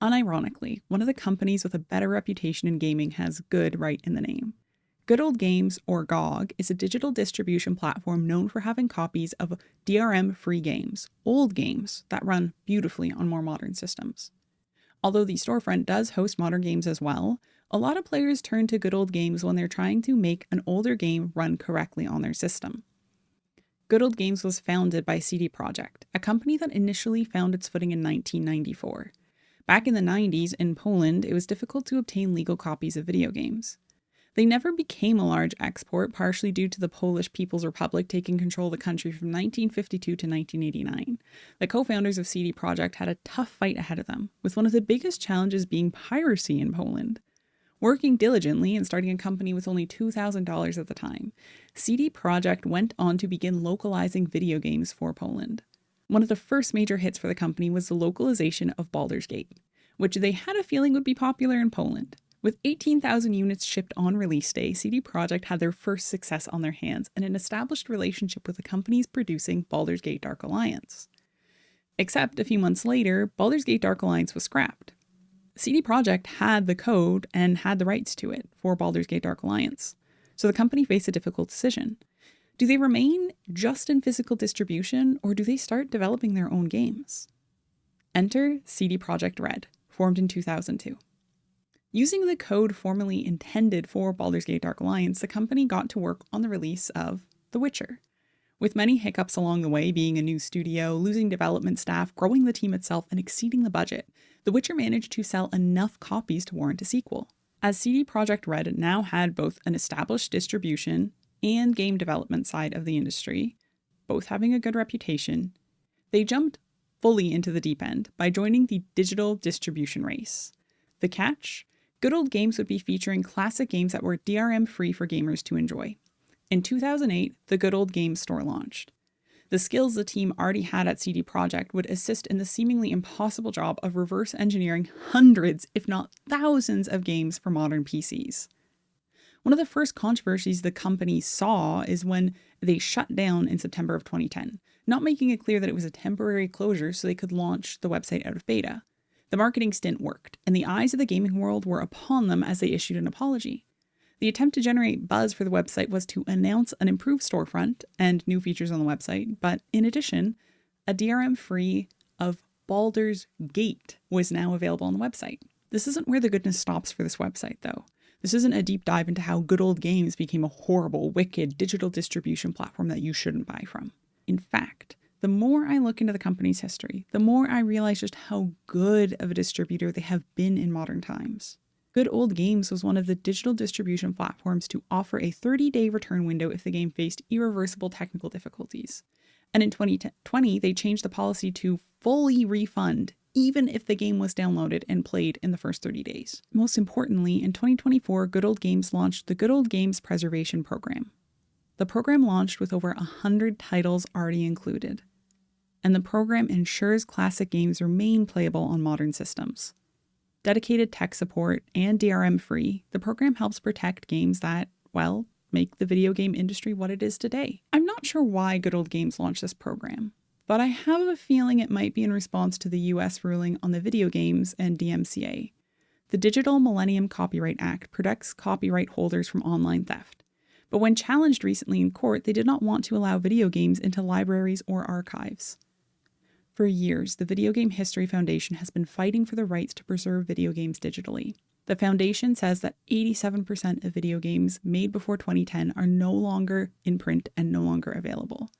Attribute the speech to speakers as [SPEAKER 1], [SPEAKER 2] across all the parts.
[SPEAKER 1] Unironically, one of the companies with a better reputation in gaming has good right in the name. Good Old Games, or GOG, is a digital distribution platform known for having copies of DRM-free games, old games that run beautifully on more modern systems. Although the storefront does host modern games as well, a lot of players turn to Good Old Games when they're trying to make an older game run correctly on their system. Good Old Games was founded by CD Projekt, a company that initially found its footing in 1994. Back in the 90s, in Poland, it was difficult to obtain legal copies of video games. They never became a large export, partially due to the Polish People's Republic taking control of the country from 1952 to 1989. The co-founders of CD Projekt had a tough fight ahead of them, with one of the biggest challenges being piracy in Poland. Working diligently and starting a company with only $2,000 at the time, CD Projekt went on to begin localizing video games for Poland. One of the first major hits for the company was the localization of Baldur's Gate, which they had a feeling would be popular in Poland. With 18,000 units shipped on release day, CD Projekt had their first success on their hands and an established relationship with the companies producing Baldur's Gate Dark Alliance. Except a few months later, Baldur's Gate Dark Alliance was scrapped. CD Projekt had the code and had the rights to it for Baldur's Gate Dark Alliance, so the company faced a difficult decision. Do they remain just in physical distribution, or do they start developing their own games? Enter CD Projekt Red, formed in 2002. Using the code formerly intended for Baldur's Gate Dark Alliance, the company got to work on the release of The Witcher. With many hiccups along the way, being a new studio, losing development staff, growing the team itself, and exceeding the budget, The Witcher managed to sell enough copies to warrant a sequel. As CD Projekt Red now had both an established distribution and game development side of the industry, both having a good reputation, they jumped fully into the deep end by joining the digital distribution race. The catch? Good Old Games would be featuring classic games that were DRM-free for gamers to enjoy. In 2008, the Good Old Games store launched. The skills the team already had at CD Projekt would assist in the seemingly impossible job of reverse engineering hundreds, if not thousands, of games for modern PCs. One of the first controversies the company saw is when they shut down in September of 2010, not making it clear that it was a temporary closure so they could launch the website out of beta. The marketing stint worked, and the eyes of the gaming world were upon them as they issued an apology. The attempt to generate buzz for the website was to announce an improved storefront and new features on the website, but in addition, a DRM-free of Baldur's Gate was now available on the website. This isn't where the goodness stops for this website, though. This isn't a deep dive into how Good Old Games became a horrible, wicked digital distribution platform that you shouldn't buy from. In fact, the more I look into the company's history, the more I realize just how good of a distributor they have been in modern times. Good Old Games was one of the digital distribution platforms to offer a 30-day return window if the game faced irreversible technical difficulties. And in 2020, they changed the policy to fully refund even if the game was downloaded and played in the first 30 days. Most importantly, in 2024, Good Old Games launched the GOG Preservation Program. The program launched with over 100 titles already included, and the program ensures classic games remain playable on modern systems. Dedicated tech support and DRM-free, the program helps protect games that, well, make the video game industry what it is today. I'm not sure why Good Old Games launched this program, but I have a feeling it might be in response to the US ruling on the video games and DMCA. The Digital Millennium Copyright Act protects copyright holders from online theft. But when challenged recently in court, they did not want to allow video games into libraries or archives. For years, the Video Game History Foundation has been fighting for the rights to preserve video games digitally. The foundation says that 87% of video games made before 2010 are no longer in print and no longer available.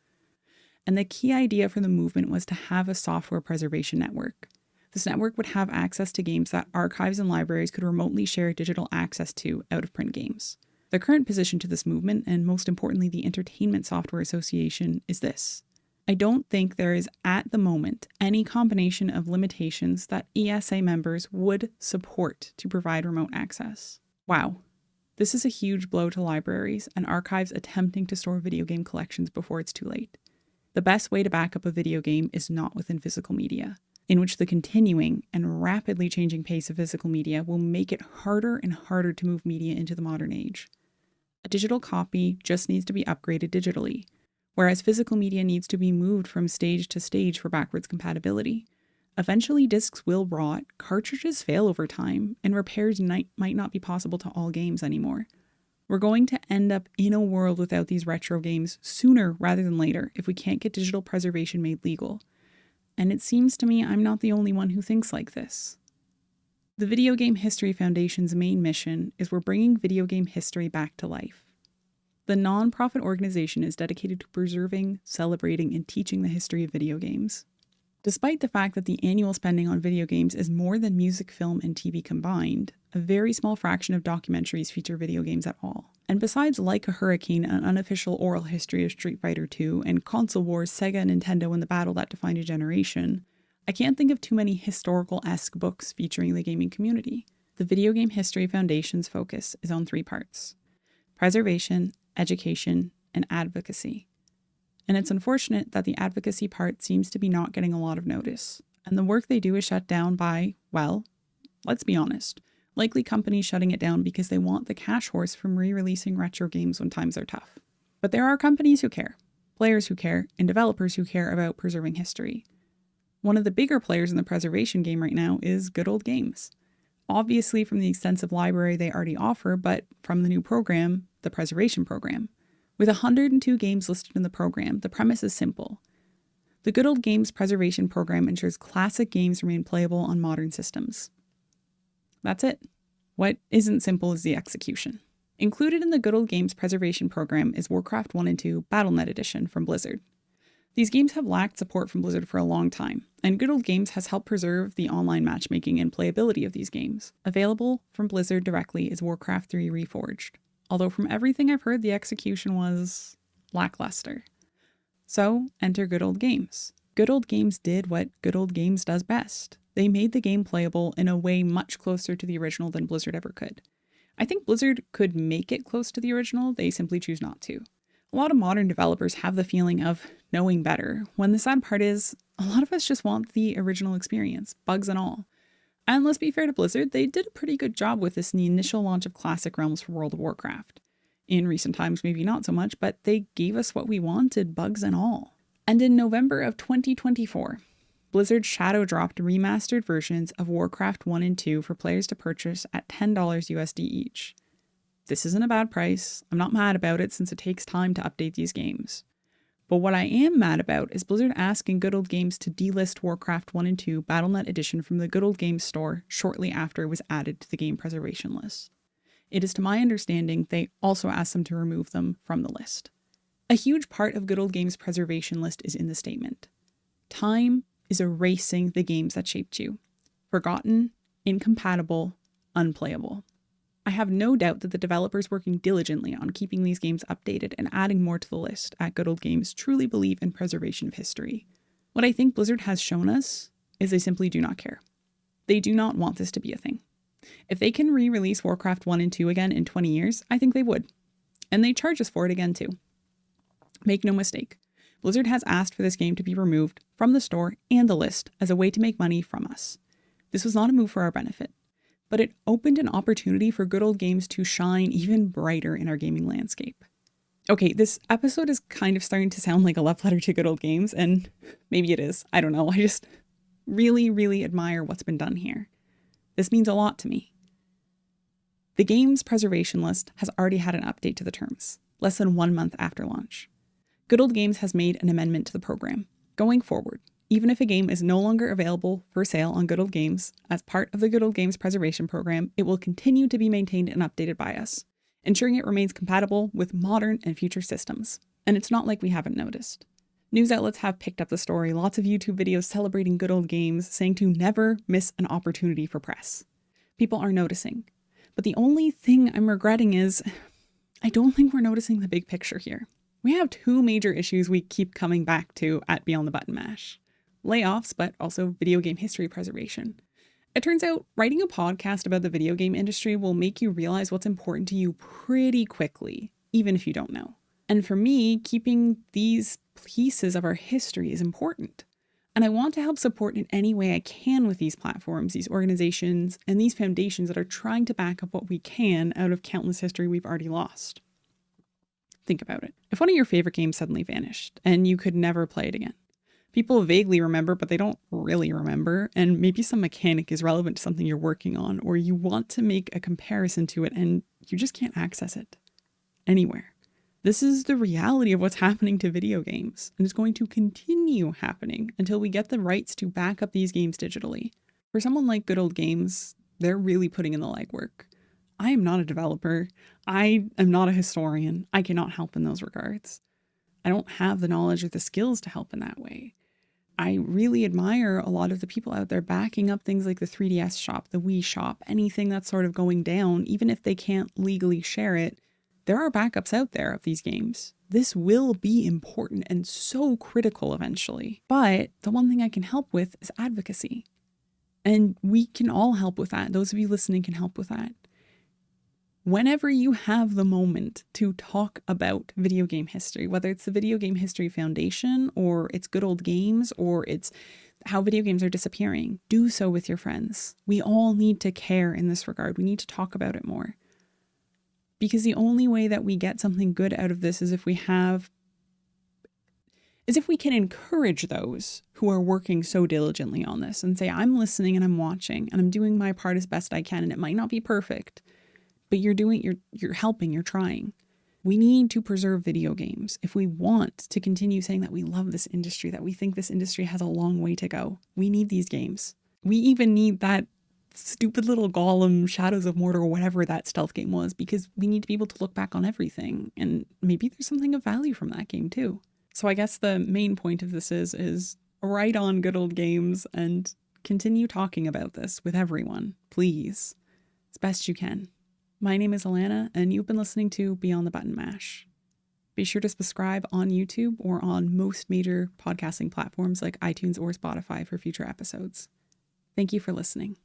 [SPEAKER 1] And the key idea for the movement was to have a software preservation network. This network would have access to games that archives and libraries could remotely share digital access to out-of-print games. The current position to this movement, and most importantly the Entertainment Software Association, is this. I don't think there is at the moment any combination of limitations that ESA members would support to provide remote access. Wow, this is a huge blow to libraries and archives attempting to store video game collections before it's too late. The best way to back up a video game is not within physical media, in which the continuing and rapidly changing pace of physical media will make it harder and harder to move media into the modern age. A digital copy just needs to be upgraded digitally, whereas physical media needs to be moved from stage to stage for backwards compatibility. Eventually, discs will rot, cartridges fail over time, and repairs might not be possible to all games anymore. We're going to end up in a world without these retro games sooner rather than later if we can't get digital preservation made legal. And it seems to me I'm not the only one who thinks like this. The Video Game History Foundation's main mission is we're bringing video game history back to life. The nonprofit organization is dedicated to preserving, celebrating, and teaching the history of video games. Despite the fact that the annual spending on video games is more than music, film, and TV combined, a very small fraction of documentaries feature video games at all. And besides Like a Hurricane, an unofficial oral history of Street Fighter II, and Console Wars, Sega and Nintendo in the battle that defined a generation, I can't think of too many historical-esque books featuring the gaming community. The Video Game History Foundation's focus is on 3 parts: preservation, education, and advocacy. And it's unfortunate that the advocacy part seems to be not getting a lot of notice. And the work they do is shut down by, well, let's be honest, likely companies shutting it down because they want the cash horse from re-releasing retro games when times are tough. But there are companies who care, players who care, and developers who care about preserving history. One of the bigger players in the preservation game right now is Good Old Games. Obviously from the extensive library they already offer, but from the new program, the Preservation Program. With 102 games listed in the program, the premise is simple. The Good Old Games Preservation Program ensures classic games remain playable on modern systems. That's it. What isn't simple is the execution. Included in the Good Old Games Preservation Program is Warcraft 1 and 2 BattleNet Edition from Blizzard. These games have lacked support from Blizzard for a long time, and Good Old Games has helped preserve the online matchmaking and playability of these games. Available from Blizzard directly is Warcraft 3 Reforged, although from everything I've heard the execution was lackluster. So, enter Good Old Games. Good Old Games did what Good Old Games does best. They made the game playable in a way much closer to the original than Blizzard ever could. I think Blizzard could make it close to the original, they simply choose not to. A lot of modern developers have the feeling of knowing better, when the sad part is, a lot of us just want the original experience, bugs and all. And let's be fair to Blizzard, they did a pretty good job with this in the initial launch of Classic Realms for World of Warcraft. In recent times, maybe not so much, but they gave us what we wanted, bugs and all. And in November of 2024, Blizzard shadow dropped remastered versions of Warcraft 1 and 2 for players to purchase at $10 USD each. This isn't a bad price. I'm not mad about it since it takes time to update these games. But what I am mad about is Blizzard asking Good Old Games to delist Warcraft 1 and 2 BattleNet Edition from the Good Old Games store shortly after it was added to the game preservation list. It is to my understanding they also asked them to remove them from the list. A huge part of Good Old Games' preservation list is in the statement. Time is erasing the games that shaped you. Forgotten, incompatible, unplayable. I have no doubt that the developers working diligently on keeping these games updated and adding more to the list at Good Old Games truly believe in preservation of history. What I think Blizzard has shown us is they simply do not care. They do not want this to be a thing. If they can re-release Warcraft 1 and 2 again in 20 years, I think they would. And they charge us for it again too. Make no mistake, Blizzard has asked for this game to be removed from the store and the list as a way to make money from us. This was not a move for our benefit, but it opened an opportunity for Good Old Games to shine even brighter in our gaming landscape. Okay, this episode is kind of starting to sound like a love letter to Good Old Games, and maybe it is. I don't know. I just really, really admire what's been done here. This means a lot to me. The game's preservation list has already had an update to the terms, less than 1 month after launch. Good Old Games has made an amendment to the program. Going forward, even if a game is no longer available for sale on Good Old Games, as part of the Good Old Games Preservation Program, it will continue to be maintained and updated by us, ensuring it remains compatible with modern and future systems. And it's not like we haven't noticed. News outlets have picked up the story, lots of YouTube videos celebrating Good Old Games, saying to never miss an opportunity for press. People are noticing. But the only thing I'm regretting is, I don't think we're noticing the big picture here. We have 2 major issues we keep coming back to at Beyond the Button Mash. Layoffs, but also video game history preservation. It turns out writing a podcast about the video game industry will make you realize what's important to you pretty quickly, even if you don't know. And for me, keeping these pieces of our history is important. And I want to help support in any way I can with these platforms, these organizations, and these foundations that are trying to back up what we can out of countless history we've already lost. Think about it. If one of your favorite games suddenly vanished and you could never play it again, People vaguely remember, but they don't really remember. And maybe some mechanic is relevant to something you're working on, or you want to make a comparison to it and you just can't access it anywhere. This is the reality of what's happening to video games, and it's going to continue happening until we get the rights to back up these games digitally. For someone like Good Old Games, they're really putting in the legwork. I am not a developer. I am not a historian. I cannot help in those regards. I don't have the knowledge or the skills to help in that way. I really admire a lot of the people out there backing up things like the 3DS shop, the Wii shop, anything that's sort of going down, even if they can't legally share it. There are backups out there of these games. This will be important and so critical eventually. But the one thing I can help with is advocacy. And we can all help with that. Those of you listening can help with that. Whenever you have the moment to talk about video game history, whether it's the Video Game History Foundation or it's Good Old Games or it's how video games are disappearing, do so with your friends. We all need to care in this regard. We need to talk about it more. Because the only way that we get something good out of this is if we can encourage those who are working so diligently on this and say, I'm listening and I'm watching and I'm doing my part as best I can. And it might not be perfect, but you're helping, you're trying. We need to preserve video games if we want to continue saying that we love this industry, that we think this industry has a long way to go. We need these games. We even need that stupid little Golem, Shadows of Mordor, or whatever that stealth game was, because we need to be able to look back on everything. And maybe there's something of value from that game too. So I guess the main point of this is write on Good Old Games and continue talking about this with everyone, please, as best you can. My name is Alana, and you've been listening to Beyond the Button Mash. Be sure to subscribe on YouTube or on most major podcasting platforms like iTunes or Spotify for future episodes. Thank you for listening.